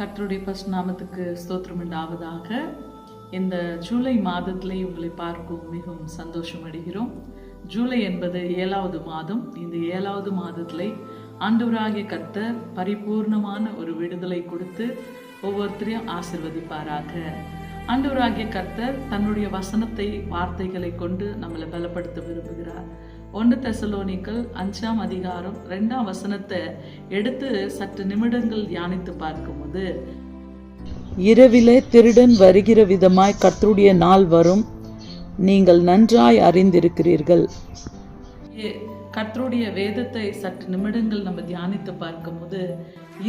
கர்த்தருடைய பரிசுநாமத்துக்கு ஸ்தோத்திரம் உண்டாவதாக. இந்த ஜூலை மாதத்திலே உங்களை பார்க்கும் மிகவும் சந்தோஷம் அடைகிறோம். ஜூலை என்பது 7வது மாதம். இந்த 7வது மாதத்திலே ஆண்டவராகிய கர்த்தர் பரிபூர்ணமான ஒரு விடுதலை கொடுத்து ஒவ்வொருத்தரையும் ஆசீர்வதிப்பாராக. ஆண்டவராகிய கர்த்தர் தன்னுடைய வசனத்தை வார்த்தைகளை கொண்டு நம்மளை பலப்படுத்த விரும்புகிறார். 1 தெசலோனிக்கல் 5ஆம் அதிகாரம் 2ஆம் வசனத்தை எடுத்து சற்று நிமிடங்கள் தியானித்து பார்க்கும்போது, இரவிலே திருடன் வருகிற விதமாய் கர்த்தருடைய நாள் வரும், நீங்கள் நன்றாய் அறிந்திருக்கிறீர்கள். கர்த்தருடைய வேதத்தை சற்று நிமிடங்கள் நம்ம தியானித்து பார்க்கும்போது,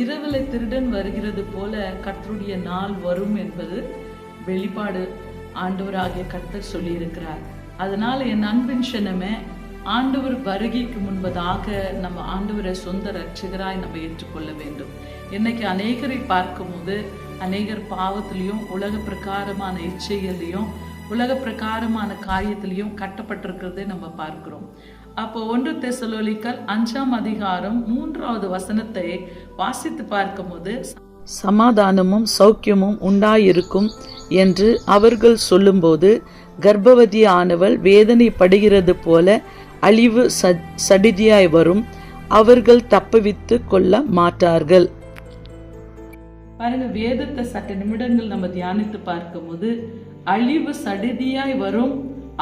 இரவிலே திருடன் வருகிறது போல கர்த்தருடைய நாள் வரும் என்பது வெளிப்பாடு ஆண்டவராகிய கர்த்தர் சொல்லி இருக்கிறார். அதனால என் அன்பின் சனமே, ஆண்டவர் வருகைக்கு முன்பதாக நம்ம ஆண்டவரை சொந்த ரட்சகராய் நம்ம ஏற்றுக்கொள்ள வேண்டும். இன்னைக்கு அநேகரை பார்க்கும்போது அநேகர் பாவத்திலையும் உலக பிரகாரமான இச்சைகள்லையும் உலக பிரகாரமான காரியத்திலையும் கட்டப்பட்டிருக்கிறதை நம்ம பார்க்கிறோம். அப்போ 1 தெசலோனிக்கல் 5ஆம் அதிகாரம் 3வது வசனத்தை வாசித்து பார்க்கும்போது, சமாதானமும் சௌக்கியமும் உண்டாயிருக்கும் என்று அவர்கள் சொல்லும்போது, கர்ப்பவதியானவள் வேதனைப்படுகிறது போல அழிவு சடிதியாய் வரும், அவர்கள் தப்புவித்து கொள்ள மாட்டார்கள். பாருங்க, வேதத்தை சற்று நிமிடங்கள் நம்ம தியானித்து பார்க்கும்போது, அழிவு சடிதியாய் வரும்,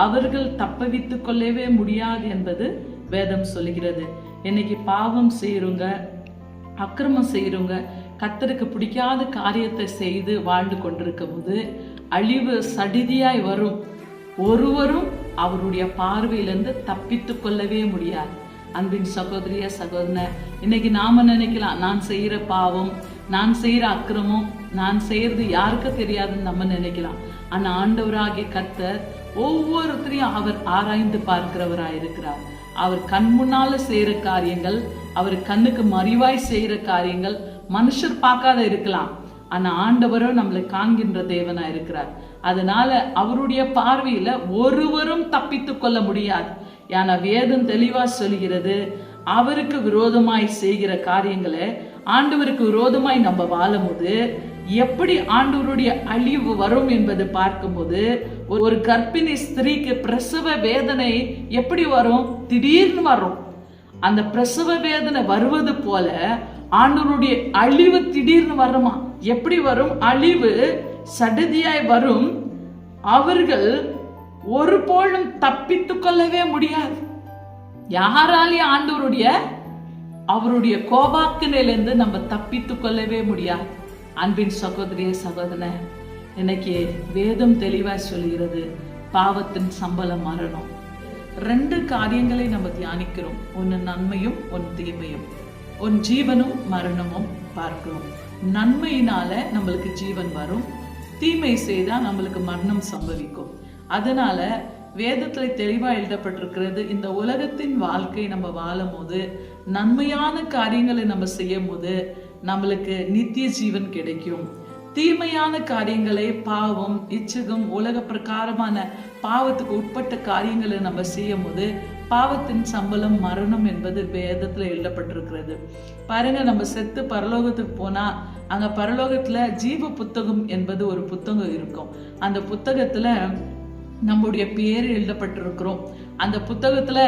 அவர்கள் தப்புவித்து கொள்ளவே முடியாது என்பது வேதம் சொல்லுகிறது. இன்னைக்கு பாவம் செய்யறவங்க, அக்கிரமம் செய்யறவங்க, கர்த்தருக்கு பிடிக்காத காரியத்தை செய்து வாழ்ந்து கொண்டிருக்கும் போது அழிவு சடிதியாய் வரும். ஒருவரும் அவருடைய பார்வையிலிருந்து தப்பித்து கொள்ளவே முடியாது. அன்பின் சகோதரிய சகோதரனை, இன்னைக்கு நாம நினைக்கலாம், நான் செய்யற பாவம், நான் செய்யற அக்கிரமம், நான் செய்யறது யாருக்கு தெரியாதுன்னு நம்ம நினைக்கலாம். ஆனா ஆண்டவராகிய கர்த்தர் ஒவ்வொருத்தரையும் அவர் ஆராய்ந்து பார்க்கிறவராயிருக்கிறார். அவர் கண் முன்னால செய்யற காரியங்கள், அவர் கண்ணுக்கு மறைவாய் செய்யற காரியங்கள் மனுஷர் பார்க்காத இருக்கலாம். ஆனா ஆண்டவரும் நம்மளை காண்கின்ற தேவனா இருக்கிறார். அதனால அவருடைய பார்வையில ஒருவரும் தப்பித்து கொள்ள முடியாது. ஏன்னா வேதம் தெளிவா சொல்கிறது, அவருக்கு விரோதமாய் செய்கிற காரியங்களை ஆண்டவருக்கு விரோதமாய் நம்ம வாழும்போது எப்படி ஆண்டவருடைய அழிவு வரும் என்பது பார்க்கும்போது, ஒரு கர்ப்பிணி ஸ்திரீக்கு பிரசவ வேதனை எப்படி வரும்? திடீர்னு வரும். அந்த பிரசவ வேதனை வருவது போல ஆண்டவருடைய அழிவு திடீர்னு வருமா? எப்படி வரும்? அழிவு சடதியாய் வரும், அவர்கள் ஒருபோதும் தப்பித்து கொள்ளவே முடியாது. யாராலையும் அவருடைய கோபாக்கினிலிருந்து நம்ம தப்பித்து கொள்ளவே முடியாது. அன்பின் சகோதரிய சகோதரனே, இன்னைக்கு வேதம் தெளிவா சொல்கிறது, பாவத்தின் சம்பளம் மரணம். 2 காரியங்களை நம்ம தியானிக்கிறோம். ஒன்னு நன்மையும் ஒன்னு தீமையும், ஒன்னு ஜீவனும் மரணமும் பார்க்கிறோம். நன்மையினால நம்மளுக்கு ஜீவன் வரும், தீமை செய்தா நம்மளுக்கு மரணம் சம்பவிக்கும். அதனால வேதத்துல தெளிவா எழுதப்பட்டிருக்கிறது, இந்த உலகத்தின் வாழ்க்கை நம்ம வாழும் போது, நன்மையான காரியங்களை நம்ம செய்யும் போது நம்மளுக்கு நித்திய ஜீவன் கிடைக்கும். தீமையான காரியங்களை, பாவம், இச்சகம், உலக பிரகாரமான பாவத்துக்கு உட்பட்ட காரியங்களை நம்ம செய்யும் போது பாவத்தின் சம்பளம் மரணம் என்பது வேதத்துல எழுதப்பட்டிருக்கிறது. பாருங்க, நம்ம செத்து பரலோகத்துக்கு போனா அங்க பரலோகத்துல ஜீவ புத்தகம் என்பது ஒரு புத்தகம் இருக்கும். அந்த புத்தகத்துல நம்முடைய பேர் எழுதப்பட்டிருக்கிறோம். அந்த புத்தகத்துல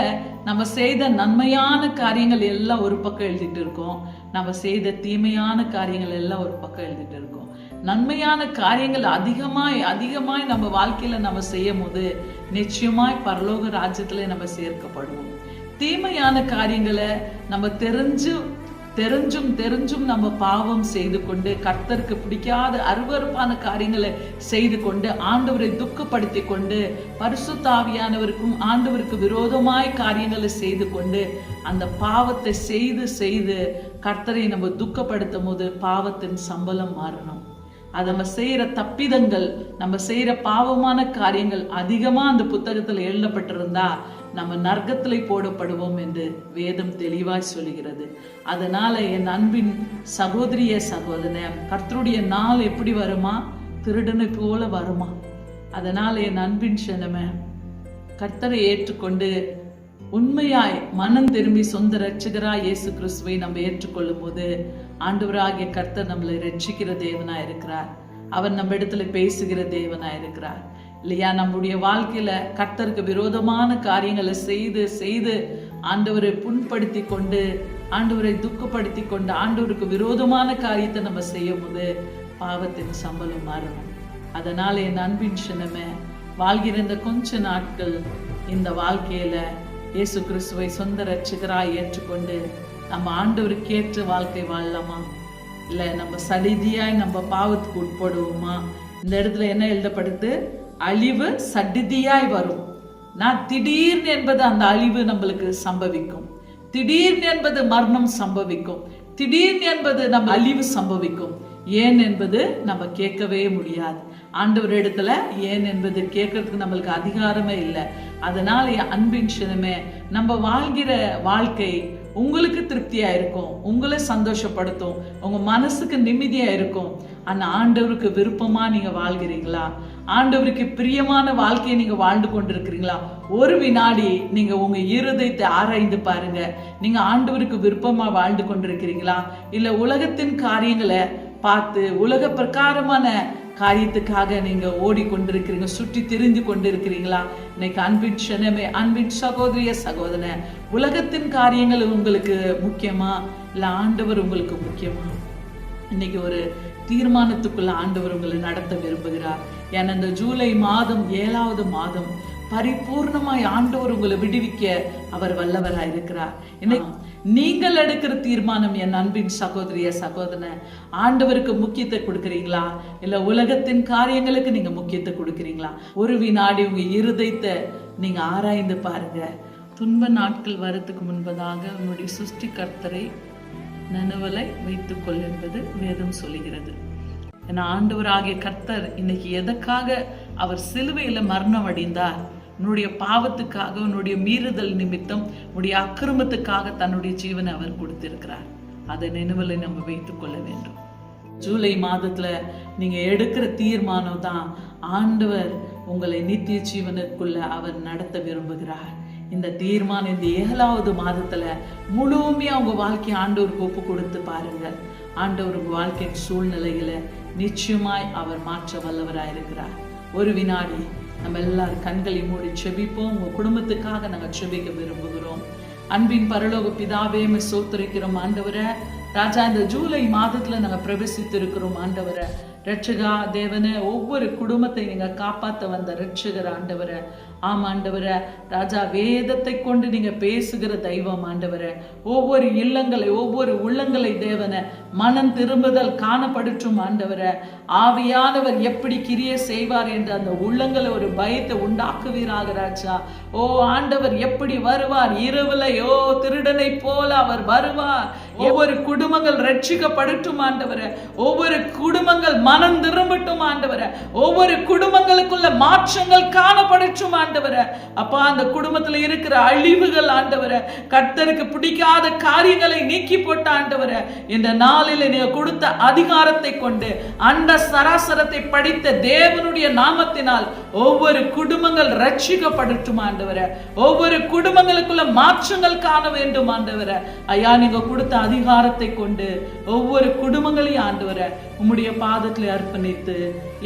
நம்ம செய்த நன்மையான காரியங்கள் எல்லாம் ஒரு பக்கம் எழுதிட்டு இருக்கோம், நம்ம செய்த தீமையான காரியங்கள் எல்லாம் ஒரு பக்கம் எழுதிட்டு இருக்கோம். நன்மையான காரியங்கள் அதிகமாய் நம்ம வாழ்க்கையில நம்ம செய்யும் போது நிச்சயமாய் பரலோக ராஜ்யத்துல நம்ம சேர்க்கப்படுவோம். தீமையான காரியங்களை நம்ம தெரிஞ்சும் நம்ம பாவம் செய்து கொண்டு, கர்த்தருக்கு பிடிக்காத அருவருப்பான காரியங்களை செய்து கொண்டு, ஆண்டவரை துக்கப்படுத்தி கொண்டு, பரிசுத்த ஆவியானவருக்கும் ஆண்டவருக்கு விரோதமாய் காரியங்களை செய்து கொண்டு, அந்த பாவத்தை செய்து கர்த்தரை நம்ம துக்கப்படுத்தும் போது பாவத்தின் சம்பளம் மாறணும். அது நம்ம செய்யற தப்பிதங்கள், நம்ம செய்யற பாவமான காரியங்கள் அதிகமா அந்த புத்தகத்துல எழுதப்பட்டிருந்தா நம்ம நரகத்திலே போடப்படுவோம் என்று வேதம் தெளிவாய் சொல்லுகிறது. அதனால என் அன்பின் சகோதரிய சகோதரனே, கர்த்தருடைய நாள் எப்படி வருமா? திருடனை போல வருமா? அதனால என் அன்பின் சனமே, கர்த்தரை ஏற்றுக்கொண்டு உண்மையாய் மனம் திரும்பி சொந்த ரட்சகராய் இயேசு கிறிஸ்துவை நம்ம ஏற்றுக்கொள்ளும் போது ஆண்டவராகிய கர்த்தர் நம்மளை ரட்சிக்கிற தேவனா இருக்கிறார். அவர் நம்ம இடத்துல பேசுகிற தேவனா இருக்கிறார் இல்லையா? நம்முடைய வாழ்க்கையில கர்த்தருக்கு விரோதமான காரியங்களை செய்து செய்து ஆண்டவரை புண்படுத்தி கொண்டு, ஆண்டவரை துக்கப்படுத்தி கொண்டு, ஆண்டவருக்கு விரோதமான காரியத்தை நம்ம செய்யும் போது பாவத்தின் சம்பளம் மரணம். அதனால என் அன்பின் சின்னமே, வாழ்கிற இந்த கொஞ்ச நாட்கள் இந்த வாழ்க்கையில இயேசு கிறிஸ்துவை சொந்த ரட்சகராய் ஏற்றுக்கொண்டு நம்ம ஆண்டவருக்கு ஏற்ற வாழ்க்கை வாழலாமா, இல்லை நம்ம சடிதியாய் நம்ம பாவத்துக்கு உட்படுவோமா? இந்த இடத்துல என்ன எழுதப்படுது? அழிவு சடிதியாய் வரும். நான் திடீர்னு என்பது அந்த அழிவு நம்மளுக்கு சம்பவிக்கும். திடீர்னு என்பது மரணம் சம்பவிக்கும். திடீர்னு என்பது நம்ம அழிவு சம்பவிக்கும். ஏன் என்பது நம்ம கேட்கவே முடியாது. ஆண்டவர் இடத்துல ஏன் என்பது கேட்கறதுக்கு நம்மளுக்கு அதிகாரமே இல்லை. அதனால அன்பின் சின்னமே, நம்ம வாழ்கிற வாழ்க்கை உங்களுக்கு திருப்தியா இருக்கும், உங்களை சந்தோஷப்படுத்தும், உங்க மனசுக்கு நிம்மதியா இருக்கும். ஆனா ஆண்டவருக்கு விருப்பமா நீங்க வாழ்கிறீங்களா? ஆண்டவருக்கு பிரியமான வாழ்க்கையை நீங்க வாழ்ந்து கொண்டிருக்கிறீங்களா? ஒரு வினாடி நீங்க உங்க இருதயத்தை ஆராய்ந்து பாருங்க. நீங்க ஆண்டவருக்கு விருப்பமா வாழ்ந்து கொண்டிருக்கிறீங்களா, இல்ல உலகத்தின் காரியங்களை பார்த்து உலக பிரகாரமான காரியத்துக்காக நீங்க ஓடிக்கொண்டிருக்கிறீங்க, சுற்றி திரிந்து கொண்டிருக்கிறீங்களா? இன்னைக்கு அன்பின் சின்னமே, அன்பின் சகோதரிய சகோதரனே, உலகத்தின் காரியங்கள் உங்களுக்கு முக்கியமா, இல்ல ஆண்டவர் உங்களுக்கு முக்கியமா? இன்னைக்கு ஒரு தீர்மானத்துக்குள்ள ஆண்டவர் உங்களை நடத்த விரும்புகிறார். ஏன்னா இந்த ஜூலை மாதம் 7வது மாதம் பரிபூர்ணமாய் ஆண்டவர் உங்களை விடுவிக்க அவர் வல்லவராய் இருக்கிறார். இன்னைக்கு நீங்கள் எடுக்கிற தீர்மானம் என் அன்பின் சகோதரிய சகோதரன், ஆண்டவருக்கு முக்கியத்துவம் கொடுக்கிறீங்களா, இல்ல உலகத்தின் காரியங்களுக்கு நீங்க முக்கியத்துவம் கொடுக்கிறீங்களா? ஒரு வினாடி உங்க இருதயத்தை நீங்க ஆராய்ந்து பாருங்க. துன்ப நாட்கள் வரத்துக்கு முன்பதாக உன்னுடைய சிருஷ்டி கர்த்தரை நினைவலை வைத்துக் கொள் என்பது வேதம் சொல்லுகிறது. ஏன்னா ஆண்டவராகிய கர்த்தர் இன்னைக்கு எதற்காக அவர் சிலுவையில மரணம் அடைந்தார்? உன்னுடைய பாவத்துக்காக, உன்னுடைய மீறுதல் நிமித்தம், உன்னுடைய அக்கிரமத்துக்காக தன்னுடைய ஜீவனை அவர் கொடுத்திருக்கிறார். அதை நினைவுல நம்ம வைத்துக் கொள்ள வேண்டும். ஜூலை மாதத்துல நீங்க எடுக்கிற தீர்மானம் தான் ஆண்டவர் உங்களை நித்திய ஜீவனுக்குள்ள அவர் நடத்த விரும்புகிறார். இந்த தீர்மானம் இந்த 7வது மாதத்துல முழுமையா உங்க வாழ்க்கையை ஆண்டவருக்கு ஒப்பு கொடுத்து பாருங்க. ஆண்டவர் உங்க வாழ்க்கையின் சூழ்நிலைகளை நிச்சயமாய் அவர் மாற்ற வல்லவராயிருக்கிறார். ஒரு வினாடி நம்ம எல்லாரும் கண்களை மூடி செபிப்போம். உங்க குடும்பத்துக்காக நாங்கள் செபிக்க விரும்புகிறோம். அன்பின் பரலோக பிதாவே, சோத்திரிக்கிறோம் ஆண்டவரை. ராஜா, இந்த ஜூலை மாதத்துல நாங்க பிரவேசித்து இருக்கிறோம் ஆண்டவரை. ரட்சகா தேவனை, ஒவ்வொரு குடும்பத்தை நீங்க காப்பாற்ற வந்த ரட்சகர் ஆண்டவரை. ஆமா ஆண்டவரை, ராஜா வேதத்தை கொண்டு நீங்க பேசுகிற தெய்வம் ஆண்டவரை. ஒவ்வொரு இல்லங்களை, ஒவ்வொரு உள்ளங்களை தேவனை மனம் திரும்புதல் காணப்படுற்றும் ஆண்டவரை. ஆவியானவர் எப்படி கிரியை செய்வார் என்று அந்த உள்ளங்களை ஒரு பயத்தை உண்டாக்குவீராக ராஜா. ஓ ஆண்டவர் எப்படி வருவார் இரவுல, ஓ திருடனை போல அவர் வருவார். ஒவ்வொரு குடும்பங்கள் ரட்சிக்கப்படட்டும் ஆண்டவரை. ஒவ்வொரு குடும்பங்கள் மனம் திரும்பட்டும் ஆண்டவரை. ஒவ்வொரு குடும்பங்களுக்குள்ள மாற்றங்கள் காணப்படட்டும் ஆண்டவரை. அப்பா, அந்த குடும்பத்துல இருக்கிற அழிவுகள் ஆண்டவரை, கர்த்தருக்கு பிடிக்காத காரியங்களை நீக்கி போட்ட ஆண்டவரை, இந்த நாளில் நீங்க கொடுத்த அதிகாரத்தை கொண்டு அந்த சராசரத்தை படித்த தேவனுடைய நாமத்தினால் ஒவ்வொரு குடும்பங்கள் ரட்சிக்கப்படட்டும் ஆண்டவரை. ஒவ்வொரு குடும்பங்களுக்குள்ள மாற்றங்கள் காண வேண்டும் ஆண்டவரை. ஐயா, நீங்க கொடுத்த அதிகாரத்தை கொண்டு ஒவ்வொரு குடும்பங்களையும் ஆண்டவரை உம்முடைய பாதத்தில் அர்ப்பணித்து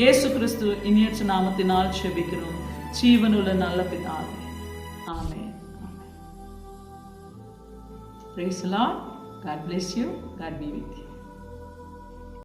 இயேசு கிறிஸ்து இனியற்ற நாமத்தினால் செபிக்கிறோம் ஜீவனுள்ள நல்ல பிதாவே. ஆமென். Praise the Lord. God bless you. God be with you.